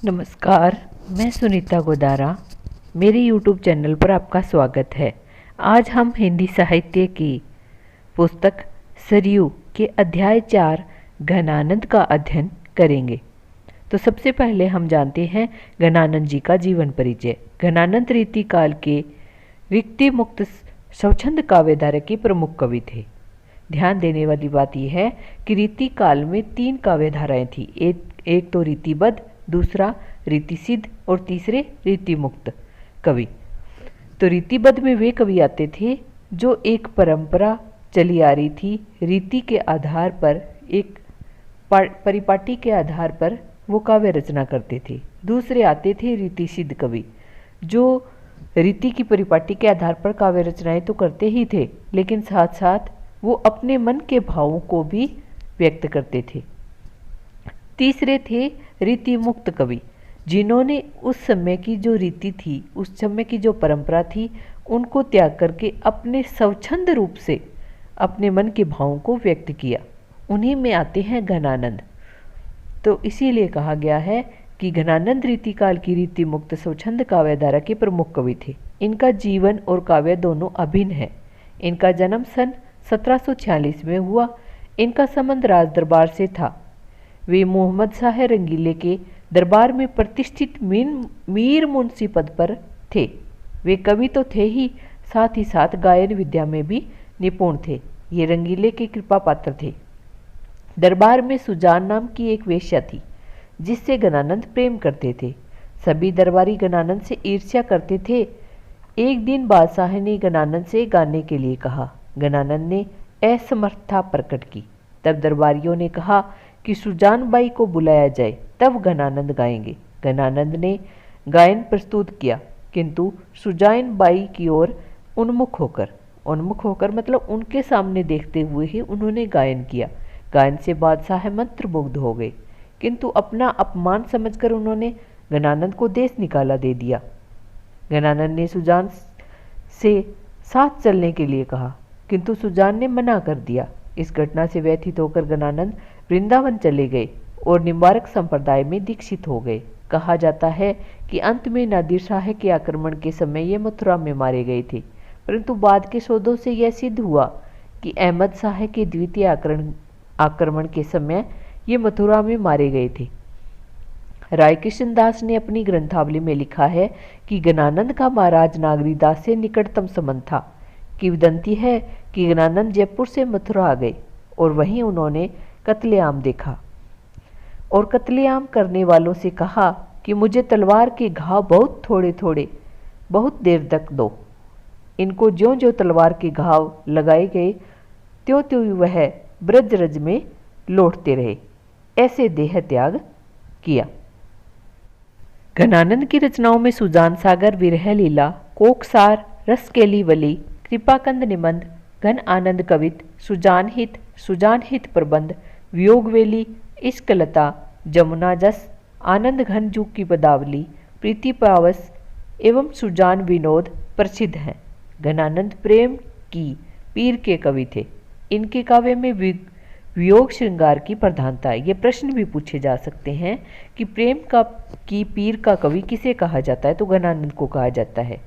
नमस्कार, मैं सुनीता गोदारा। मेरे YouTube चैनल पर आपका स्वागत है। आज हम हिंदी साहित्य की पुस्तक सरयू के अध्याय 4 घनानंद का अध्ययन करेंगे। तो सबसे पहले हम जानते हैं घनानंद जी का जीवन परिचय। घनानंद रीति काल के रिक्ति मुक्त स्वच्छंद काव्यधारा के प्रमुख कवि थे। ध्यान देने वाली बात यह है कि रीति काल में 3 काव्यधाराएं थी। एक तो रीतिबद्ध, दूसरा रीति सिद्ध और तीसरे रीति मुक्त कवि। तो रीतिबद्ध में वे कवि आते थे जो एक परंपरा चली आ रही थी, रीति के आधार पर, एक परिपाटी के आधार पर वो काव्य रचना करते थे। दूसरे आते थे रीति सिद्ध कवि, जो रीति की परिपाटी के आधार पर काव्य रचनाएं तो करते ही थे, लेकिन साथ साथ वो अपने मन के भावों को भी व्यक्त करते थे। तीसरे थे रीति मुक्त कवि, जिन्होंने उस समय की जो रीति थी, उस समय की जो परंपरा थी, उनको त्याग करके अपने स्वच्छंद रूप से अपने मन के भावों को व्यक्त किया। उन्हीं में आते हैं घनानंद। तो इसीलिए कहा गया है कि घनानंद रीति काल की रीति मुक्त स्वच्छंद काव्यधारा के प्रमुख कवि थे। इनका जीवन और काव्य दोनों अभिन्न है। इनका जन्म सन 1746 में हुआ। इनका संबंध राज दरबार से था। वे मोहम्मद शाह रंगीले के दरबार में प्रतिष्ठित मीर मुंशी पद पर थे। वे कवि तो थे ही, साथ ही साथ गायन विद्या में भी निपुण थे। ये रंगीले के कृपा पात्र थे। दरबार में सुजान नाम की एक वेश्या थी, जिससे घनानंद प्रेम करते थे। सभी दरबारी घनानंद से ईर्ष्या करते थे। एक दिन बादशाह ने घनानंद से गाने के लिए कहा। घनानंद ने असमर्थता प्रकट की। तब दरबारियों ने कहा कि सुजान बाई को बुलाया जाए, तब घनानंद गाएंगे। घनानंद ने गायन प्रस्तुत किया, किंतु सुजान बाई की ओर उन्मुख होकर मतलब उनके सामने देखते हुए ही उन्होंने गायन किया। गायन से बादशाह मंत्रमुग्ध हो गए, किंतु अपना अपमान समझकर उन्होंने घनानंद को देश निकाला दे दिया। घनानंद ने सुजान से साथ चलने के लिए कहा, किंतु सुजान ने मना कर दिया। इस घटना से व्यथित होकर घनानंद वृंदावन चले गए और निम्बारक संप्रदाय में दीक्षित हो गए। कहा जाता है कि अंत में नादिर शाह के आक्रमण के समय ये मथुरा में मारे गए थे, परंतु बाद के शोधों से यह सिद्ध हुआ कि अहमद शाह के द्वितीय आक्रमण के समय ये मथुरा में मारे गए थे। राय कृष्ण दास ने अपनी ग्रंथावली में लिखा है कि घनानंद का महाराज नागरीदास से निकटतम संबंध था। किंवदंती है कि घनानंद जयपुर से मथुरा आ गए और वहीं उन्होंने कत्लेआम देखा और कत्लेआम करने वालों से कहा कि मुझे तलवार के घाव बहुत थोड़े बहुत देर तक दो। इनको ज्यों ज्यों तलवार के घाव लगाए गए, त्यों त्यों वह ब्रजरज में लौटते रहे। ऐसे देह त्याग किया। घनानंद की रचनाओं में सुजान सागर, विरह लीला, कोकसार, रसकेली वली, कृपाकंद निबंध, घन आनंद कवित, सुजान हित प्रबंध, वियोगवेली, इश्कलता, जमुना जस, आनंद घन जूग की पदावली, प्रीति पावस एवं सुजान विनोद प्रसिद्ध हैं। घनानंद प्रेम की पीर के कवि थे। इनके काव्य में वियोग श्रृंगार की प्रधानता है। ये प्रश्न भी पूछे जा सकते हैं कि प्रेम की पीर का कवि किसे कहा जाता है, तो घनानंद को कहा जाता है।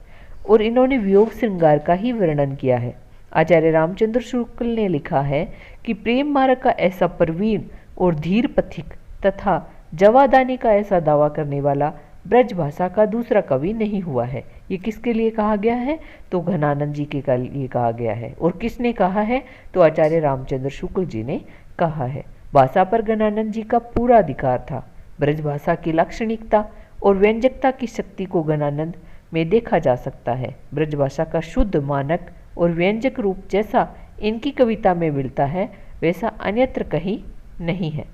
और इन्होंने वियोग श्रृंगार का ही वर्णन किया है। आचार्य रामचंद्र शुक्ल ने लिखा है कि प्रेम मार्ग का ऐसा प्रवीण और धीर पथिक तथा जवादानी का ऐसा दावा करने वाला ब्रजभाषा का दूसरा कवि नहीं हुआ है। ये किसके लिए कहा गया है, तो घनानंद जी के लिए कहा गया है। और किसने कहा है, तो आचार्य रामचंद्र शुक्ल जी ने कहा है। भाषा पर घनानंद जी का पूरा अधिकार था। ब्रजभाषा की लाक्षणिकता और व्यंजकता की शक्ति को घनानंद में देखा जा सकता है। ब्रजभाषा का शुद्ध मानक और व्यंजक रूप जैसा इनकी कविता में मिलता है, वैसा अन्यत्र कहीं नहीं है।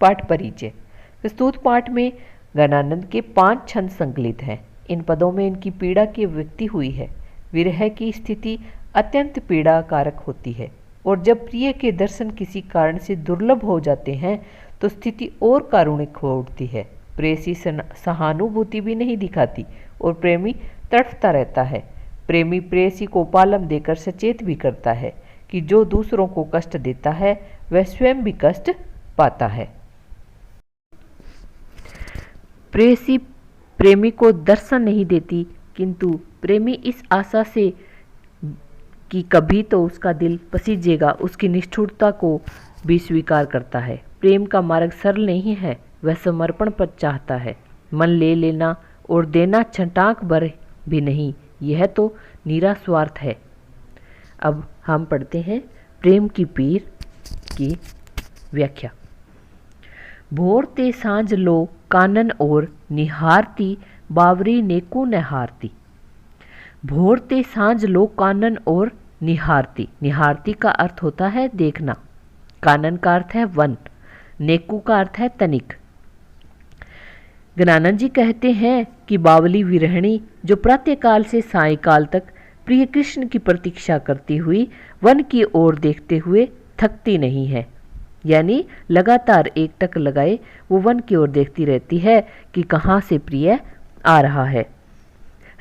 पाठ परिचय। प्रस्तुत पाठ में घनानंद के 5 छंद संकलित हैं। इन पदों में इनकी पीड़ा की अभिव्यक्ति हुई है। विरह की स्थिति अत्यंत पीड़ाकारक होती है, और जब प्रिय के दर्शन किसी कारण से दुर्लभ हो जाते हैं तो स्थिति और कारुणिक हो उठती है। प्रेयसी सहानुभूति भी नहीं दिखाती और प्रेमी तड़फता रहता है। प्रेमी प्रेयसी को पालम देकर सचेत भी करता है कि जो दूसरों को कष्ट देता है वह स्वयं भी कष्ट पाता है। प्रेयसी प्रेमी को दर्शन नहीं देती, किंतु प्रेमी इस आशा से कि कभी तो उसका दिल पसीजेगा, उसकी निष्ठुरता को भी स्वीकार करता है। प्रेम का मार्ग सरल नहीं है, वह समर्पण पर चाहता है। मन ले लेना और देना छटाक भर भी नहीं, यह तो नीरा स्वार्थ है। अब हम पढ़ते हैं प्रेम की पीर की व्याख्या। भोर ते सांझ लो कानन और निहारती, बावरी नेकू नहारती। भोर ते सांझ लो कानन और निहारती। निहारती का अर्थ होता है देखना, कानन का अर्थ है वन, नेकू का अर्थ है तनिक। ज्ञानानंद जी कहते हैं कि बावली विरहणी जो प्रातःकाल से सायंकाल तक प्रिय कृष्ण की प्रतीक्षा करती हुई वन की ओर देखते हुए थकती नहीं है, यानी लगातार एक टक लगाए वो वन की ओर देखती रहती है कि कहाँ से प्रिय आ रहा है।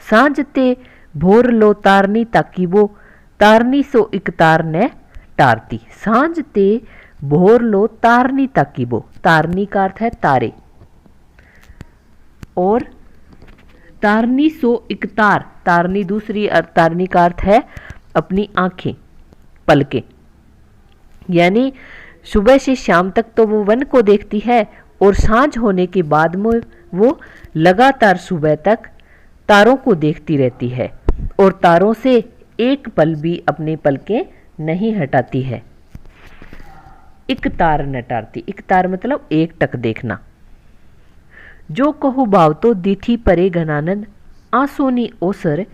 सांझ ते भोर लो तारनी ताकीबो, तारनी सो इक तार ने टारती। सांझ ते भोर लो तारनी ताकीबो, तारनी का अर्थ है तारे, और तारनी सो इक तार, तारनी दूसरी तारनी का अर्थ है अपनी आंखें, पलकें। यानी सुबह से शाम तक तो वो वन को देखती है और सांझ होने के बाद में वो लगातार सुबह तक तारों को देखती रहती है और तारों से एक पल भी अपने पलकें नहीं हटाती है। एक तार न टारती, एक तार मतलब एक टक देखना। जो कहू भाव तो दिठी परे घनानंद, आंसोनी ओसर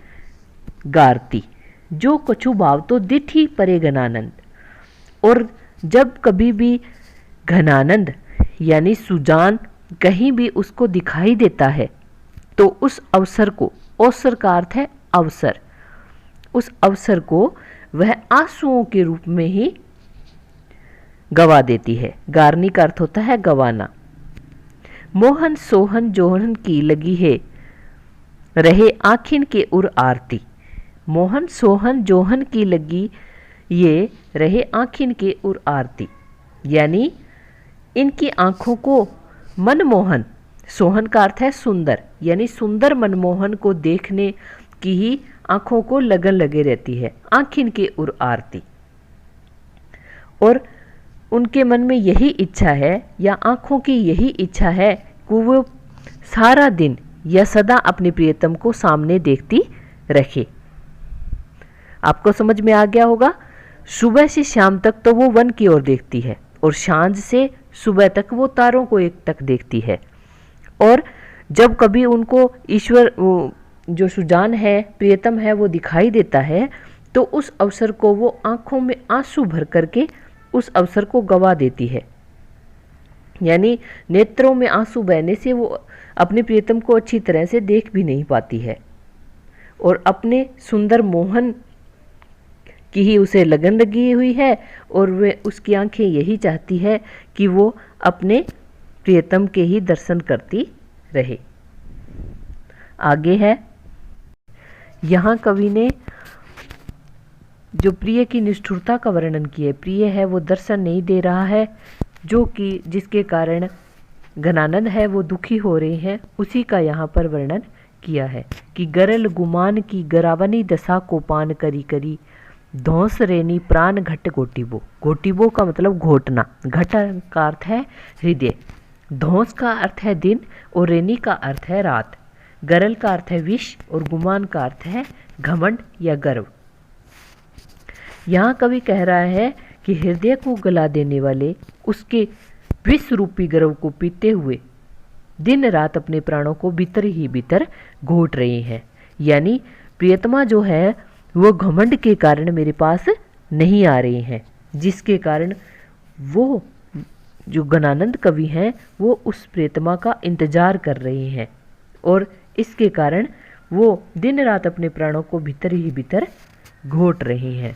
गारती। जो कछु भाव तो दिठी परे घनानंद। और जब कभी भी घनानंद यानी सुजान कहीं भी उसको दिखाई देता है तो उस अवसर को, अवसर का अर्थ है अवसर, उस अवसर को वह आंसुओं के रूप में ही गवा देती है। गारनी का अर्थ होता है गवाना। मोहन सोहन जोहन की लगी है, रहे आखिन के उर आरती। मोहन सोहन जोहन की लगी ये रहे आखिन के उर आरती, यानी इनकी आंखों को मनमोहन, सोहन का अर्थ है सुंदर, यानी सुंदर मनमोहन को देखने की ही आंखों को लगन लगे रहती है, आखिन के उर आरती। और उनके मन में यही इच्छा है या आंखों की यही इच्छा है कि वो सारा दिन या सदा अपने प्रियतम को सामने देखती रखे। आपको समझ में आ गया होगा। सुबह से शाम तक तो वो वन की ओर देखती है और सांझ से सुबह तक वो तारों को एक टक देखती है। और जब कभी उनको ईश्वर जो सुजान है, प्रियतम है, वो दिखाई देता है तो उस अवसर को वो आंखों में आंसू भर करके उस अवसर को गवा देती है। यानी नेत्रों में आंसू बहने से वो अपने प्रियतम को अच्छी तरह से देख भी नहीं पाती है और अपने सुंदर मोहन की ही उसे लगन लगी हुई है और वे उसकी आंखें यही चाहती है कि वो अपने प्रियतम के ही दर्शन करती रहे। आगे है, यहाँ कवि ने जो प्रिय की निष्ठुरता का वर्णन किया है। प्रिय है वो दर्शन नहीं दे रहा है, जो कि जिसके कारण घनानंद है वो दुखी हो रहे हैं, उसी का यहाँ पर वर्णन किया है कि गरल गुमान की गरावनी दशा को पान करी करी, धौंस रेनी प्राण घट घोटिबो। घोटिबो का मतलब घोटना, घट का अर्थ है हृदय, धौंस का अर्थ है दिन और रेनी का अर्थ है रात, गरल का अर्थ है विष और गुमान का अर्थ है घमंड या गर्व। यहाँ कवि कह रहा है कि हृदय को गला देने वाले उसके विष रूपी गर्व को पीते हुए दिन रात अपने प्राणों को भीतर ही भीतर घोट रहे हैं। यानी प्रियतमा जो है वो घमंड के कारण मेरे पास नहीं आ रहे हैं, जिसके कारण वो जो गणानंद कवि हैं वो उस प्रियतमा का इंतजार कर रहे हैं और इसके कारण वो दिन रात अपने प्राणों को भीतर ही भीतर घोट रहे हैं।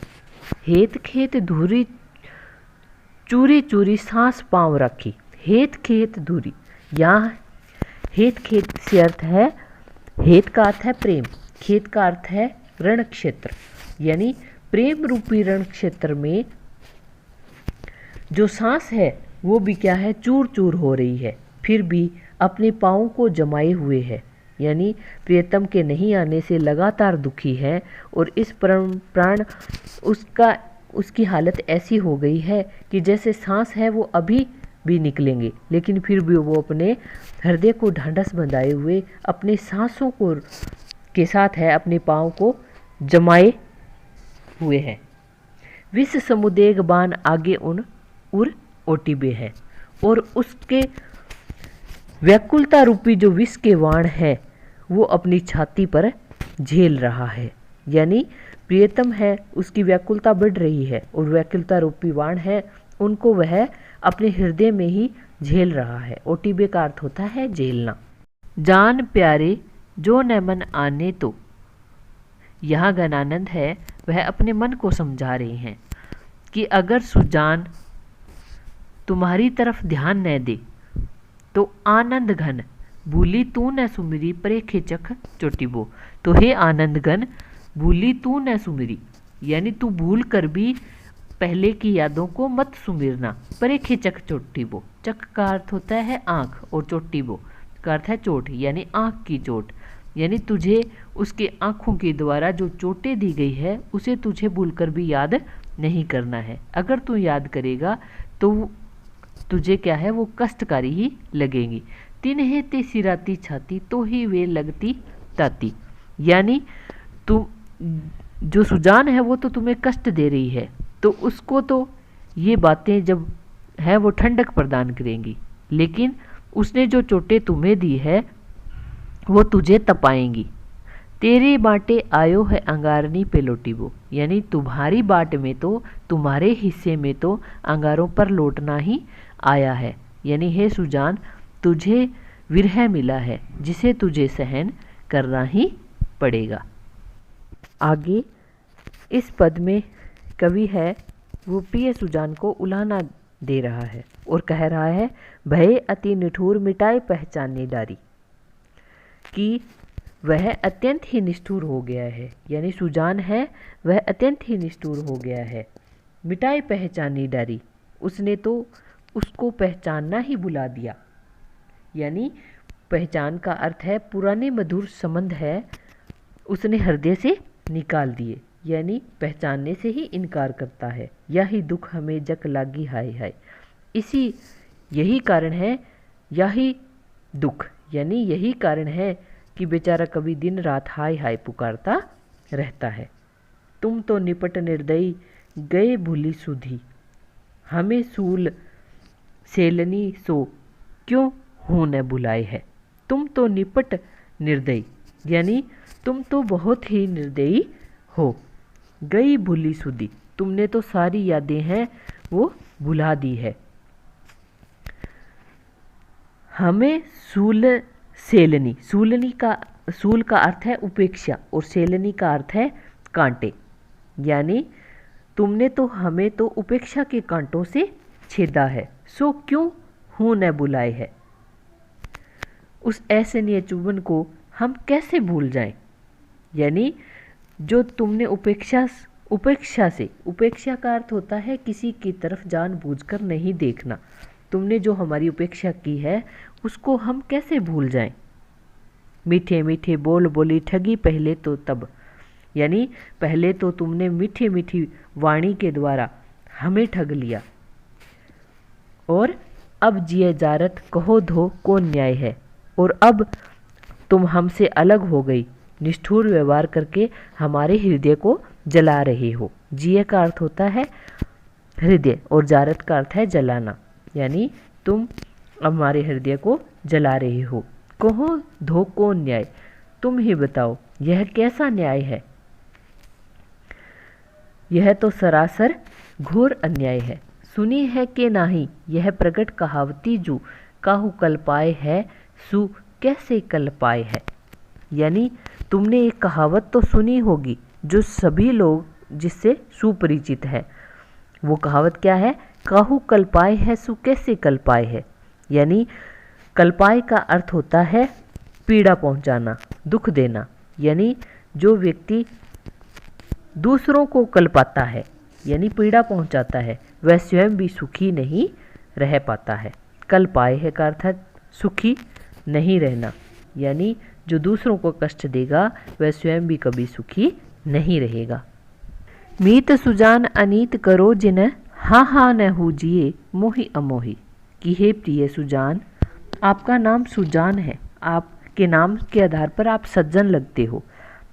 हेत खेत धूरी चूरी चूरी सांस पाँव रखी। हेत खेत धूरी, यहाँ हेत खेत से अर्थ है, हेत का अर्थ है प्रेम, खेत का अर्थ है रण क्षेत्र, यानी प्रेम रूपी रण क्षेत्र में जो सांस है वो भी क्या है, चूर चूर हो रही है। फिर भी अपने पाँव को जमाए हुए है, यानी प्रियतम के नहीं आने से लगातार दुखी है और इस प्राण उसकी हालत ऐसी हो गई है कि जैसे सांस है वो अभी भी निकलेंगे, लेकिन फिर भी वो अपने हृदय को ढांढस बंधाए हुए अपने सांसों को के साथ है अपने पाँव को जमाए हुए हैं। विष समुदेग बाण आगे उन उर ओटिबे है, और उसके व्याकुलता रूपी जो विष के वाण है वो अपनी छाती पर झेल रहा है, यानी प्रियतम है उसकी व्याकुलता बढ़ रही है और व्याकुलता रूपी वाण है उनको वह अपने हृदय में ही झेल रहा है। ओटिबे का अर्थ होता है झेलना। जान प्यारे जो न मन आने तो, यहाँ गणानंद है वह अपने मन को समझा रहे हैं कि अगर सुजान तुम्हारी तरफ ध्यान न दे तो आनंद घन भूली तू न सुमिरी परे खिचक चोटिबो। तो हे आनंद घन भूली तू न सुमिरी, यानी तू भूल कर भी पहले की यादों को मत सुमिरना। परे खिचक चोटिबो, चक का अर्थ होता है आँख और चोटिबो का अर्थ है चोट, यानी आँख की चोट, यानी तुझे उसके आँखों के द्वारा जो चोटें दी गई है उसे तुझे भूलकर भी याद नहीं करना है। अगर तू याद करेगा तो तुझे क्या है वो कष्टकारी ही लगेंगी। तिन्हे ते सिराती छाती तो ही वे लगती ताती, यानी तुम जो सुजान है वो तो तुम्हें कष्ट दे रही है, तो उसको तो ये बातें जब है वो ठंडक प्रदान करेंगी, लेकिन उसने जो चोटें तुम्हें दी है वो तुझे तपाएंगी। तेरे बाटे आयो है अंगारनी पे लौटिबो, यानी तुम्हारी बाट में तो तुम्हारे हिस्से में तो अंगारों पर लौटना ही आया है, यानी हे सुजान तुझे विरह मिला है जिसे तुझे सहन करना ही पड़ेगा। आगे इस पद में कवि है वो प्रिय सुजान को उलाहना दे रहा है और कह रहा है भय अति निठुर मिटाए पहचानने डारी, कि वह अत्यंत ही निष्ठुर हो गया है, यानी सुजान है वह अत्यंत ही निष्ठुर हो गया है। मिटाए पहचानी डारी, उसने तो उसको पहचानना ही भुला दिया, यानी पहचान का अर्थ है पुराने मधुर संबंध है उसने हृदय से निकाल दिए, यानी पहचानने से ही इनकार करता है। यही दुख हमें जक लागी हाय हाय, यही कारण है, यही दुख यानी यही कारण है कि बेचारा कभी दिन रात हाय हाय पुकारता रहता है। तुम तो निपट निर्दयी गए भूली सुधी, हमें सूल सेलनी सो क्यों हूँ न बुलाए है। तुम तो निपट निर्दयी, यानी तुम तो बहुत ही निर्दयी हो। गई भूली सुधी, तुमने तो सारी यादें हैं वो भुला दी है। हमें सूल सेलनी, सूल का अर्थ है उपेक्षा और सेलनी का अर्थ है कांटे, यानी तुमने तो हमें तो उपेक्षा के कांटों से छेदा है, सो क्यों हूँ न बुलाए है। उस ऐसे चुभन को हम कैसे भूल जाएं, यानी जो तुमने उपेक्षा का अर्थ होता है किसी की तरफ जानबूझकर नहीं देखना। तुमने जो हमारी उपेक्षा की है उसको हम कैसे भूल जाएं। मीठे मीठे बोल बोली ठगी पहले तो तब, यानी पहले तो तुमने मीठी मीठी वाणी के द्वारा हमें ठग लिया, और अब जिए जारत कहो धो कौन न्याय है, और अब तुम हमसे अलग हो गई, निष्ठुर व्यवहार करके हमारे हृदय को जला रहे हो। जिए का अर्थ होता है हृदय और जारत का अर्थ है जलाना, यानी तुम हमारे हृदय को जला रहे हो। कहो धो कौन न्याय, तुम ही बताओ यह कैसा न्याय है। यह तो सरासर घोर अन्याय है। सुनी है कि नाही यह प्रगट कहावती जू, काहू कल पाए है सु कैसे कल पाए है, यानी तुमने एक कहावत तो सुनी होगी जो सभी लोग जिससे सुपरिचित है। वो कहावत क्या है, काहू कल पाए है सु कैसे कल पाए है, यानी कल्पाए का अर्थ होता है पीड़ा पहुंचाना, दुख देना, यानी जो व्यक्ति दूसरों को कल्पाता है यानी पीड़ा पहुंचाता है वह स्वयं भी सुखी नहीं रह पाता है। कल्पाए है का अर्थ है सुखी नहीं रहना, यानी जो दूसरों को कष्ट देगा वह स्वयं भी कभी सुखी नहीं रहेगा। मीत सुजान अनीत करो जिन हाँ हाँ न हूजिए मोहि अमोहि। कि हे प्रिय सुजान, आपका नाम सुजान है, आपके नाम के आधार पर आप सज्जन लगते हो।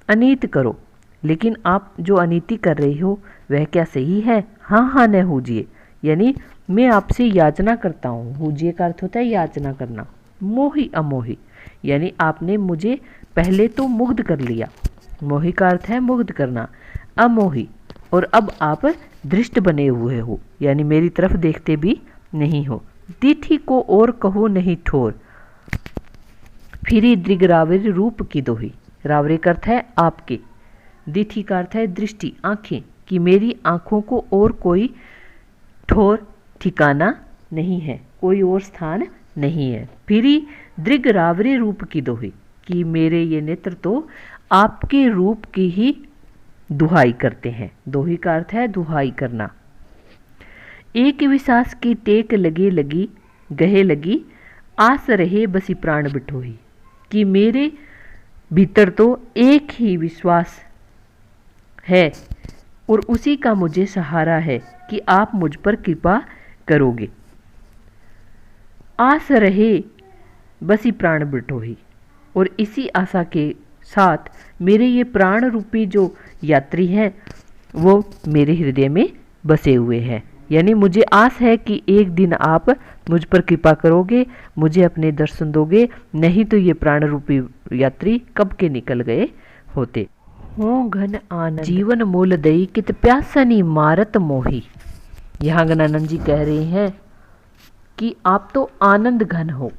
अनीत करो, लेकिन आप जो अनीति कर रही हो वह क्या सही है? हाँ हाँ न हूजिए, यानी मैं आपसे याचना करता हूँ। हूजिए का अर्थ होता है याचना करना। मोहि अमोहि, यानी आपने मुझे पहले तो मुग्ध कर लिया। मोहि का अर्थ है मुग्ध करना। अमोहि, और अब आप दृष्ट बने हुए हो, यानी मेरी तरफ देखते भी नहीं हो। दिठि को और कहो नहीं ठोर, फिरी दृग रावरे रूप की दोही। रावरे का अर्थ है आपके, दिठि का अर्थ है दृष्टि, आंखें, कि मेरी आंखों को और कोई ठोर ठिकाना नहीं है, कोई और स्थान नहीं है। फिरी दृग रावरे रूप की दोही, कि मेरे ये नेत्र तो आपके रूप की ही दुहाई करते हैं। दोही का अर्थ है दुहाई करना। एक विश्वास की टेक लगे लगी गहे लगी, आस रहे बसी प्राण बिठोही। कि मेरे भीतर तो एक ही विश्वास है और उसी का मुझे सहारा है कि आप मुझ पर कृपा करोगे। आस रहे बसी प्राण बिठोही, और इसी आशा के साथ मेरे ये प्राण रूपी जो यात्री हैं वो मेरे हृदय में बसे हुए हैं। यानी मुझे आस है कि एक दिन आप मुझ पर कृपा करोगे, मुझे अपने दर्शन दोगे, नहीं तो ये प्राण रूपी यात्री कब के निकल गए होते। हो घन आनंद जीवन मूल दई कित प्यासनी मारत मोही। यहाँ गणानंद जी कह रहे हैं कि आप तो आनंद घन हो,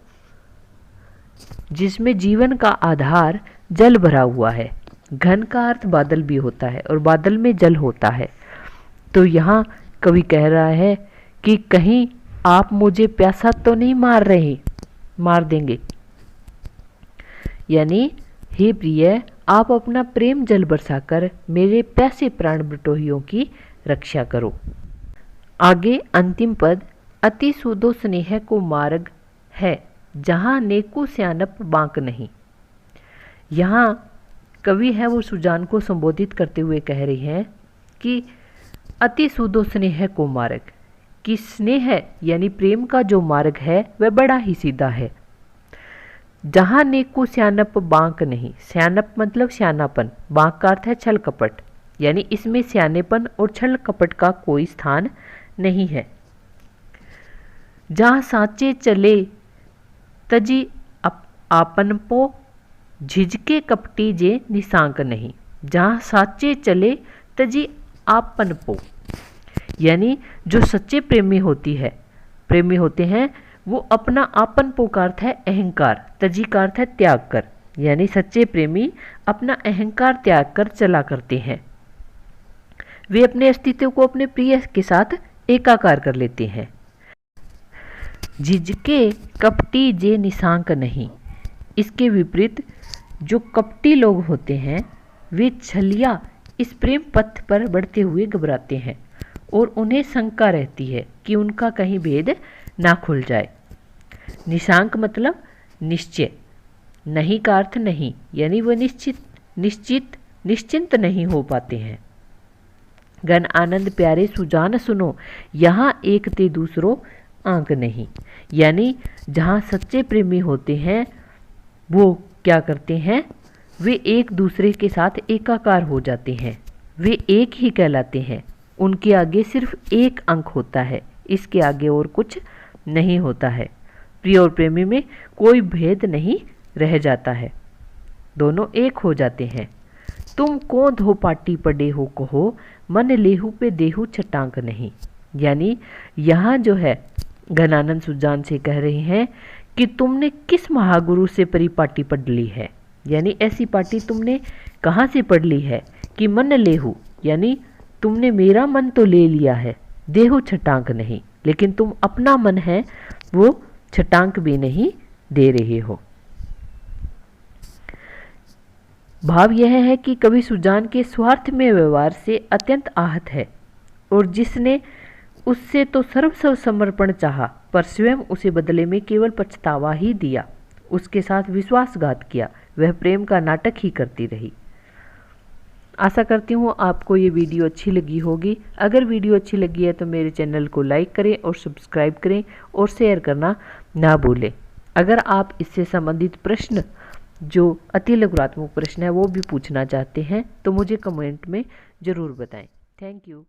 जिसमें जीवन का आधार जल भरा हुआ है। घन का अर्थ बादल भी होता है और बादल में जल होता है। तो यहाँ कवि कह रहा है कि कहीं आप मुझे प्यासा तो नहीं मार देंगे, यानी हे प्रिय, आप अपना प्रेम जल बरसाकर मेरे प्यासे प्राण बटोहियों की रक्षा करो। आगे अंतिम पद, अति सुदो स्नेह को मार्ग है जहाँ नेको स्यानप बांक नहीं। यहाँ कवि है वो सुजान को संबोधित करते हुए कह रहे हैं कि अति सुदो स्नेह को मार्ग, कि स्नेह यानी प्रेम का जो मार्ग है वह बड़ा ही सीधा है। जहाँ नेको स्यानप बांक नहीं, स्यानप मतलब स्यानापन, बांक का अर्थ है छल कपट, यानी इसमें स्यानेपन और छल कपट का कोई स्थान नहीं है। जहाँ साचे चले तजी आपन पो, झिझके कपटी जे निशांक नहीं। जहाँ साचे चले तजी आपन पो, यानी जो सच्चे प्रेमी होते हैं वो अपना आपन पो का अर्थ है अहंकार, तजी का अर्थ है त्याग कर, यानी सच्चे प्रेमी अपना अहंकार त्याग कर चला करते हैं। वे अपने अस्तित्व को अपने प्रिय के साथ एकाकार कर लेते हैं। झिझके कपटी जे निशांक नहीं, इसके विपरीत जो कपटी लोग होते हैं वे छलिया इस प्रेम पथ पर बढ़ते हुए घबराते हैं और उन्हें शंका रहती है कि उनका कहीं भेद ना खुल जाए। निशांक मतलब निश्चय, नहीं का अर्थ नहीं, यानी वह निश्चिंत नहीं हो पाते हैं। गण आनंद प्यारे सुजान सुनो, यहाँ एक ते दूसरो आंक नहीं, यानी जहाँ सच्चे प्रेमी होते हैं वो क्या करते हैं, वे एक दूसरे के साथ एकाकार हो जाते हैं, वे एक ही कहलाते हैं। उनके आगे सिर्फ एक अंक होता है, इसके आगे और कुछ नहीं होता है। प्रिय और प्रेमी में कोई भेद नहीं रह जाता है, दोनों एक हो जाते हैं। तुम को धो पाटी पड़े हो कहो, मन लेहू पे देहू छटांक नहीं। यानी यहाँ जो है घनानंद सुजान से कह रहे हैं कि तुमने किस महागुरु से परिपाटी पढ़ ली है, यानी ऐसी पाटी तुमने कहाँ से पढ़ ली है कि मन लेहू, यानी तुमने मेरा मन तो ले लिया है, देहू छटांक नहीं, लेकिन तुम अपना मन है वो छटांक भी नहीं दे रहे हो। भाव यह है कि कवि सुजान के स्वार्थ में व्यवहार से अत्यंत आहत है और जिसने उससे तो सर्वस्व समर्पण चाहा, पर स्वयं उसे बदले में केवल पछतावा ही दिया। उसके साथ विश्वासघात किया। वह प्रेम का नाटक ही करती रही। आशा करती हूँ आपको ये वीडियो अच्छी लगी होगी। अगर वीडियो अच्छी लगी है तो मेरे चैनल को लाइक करें और सब्सक्राइब करें और शेयर करना ना भूलें। अगर आप इससे संबंधित प्रश्न, जो अति लघुरात्मक प्रश्न है, वो भी पूछना चाहते हैं तो मुझे कमेंट में ज़रूर बताएं। Thank you.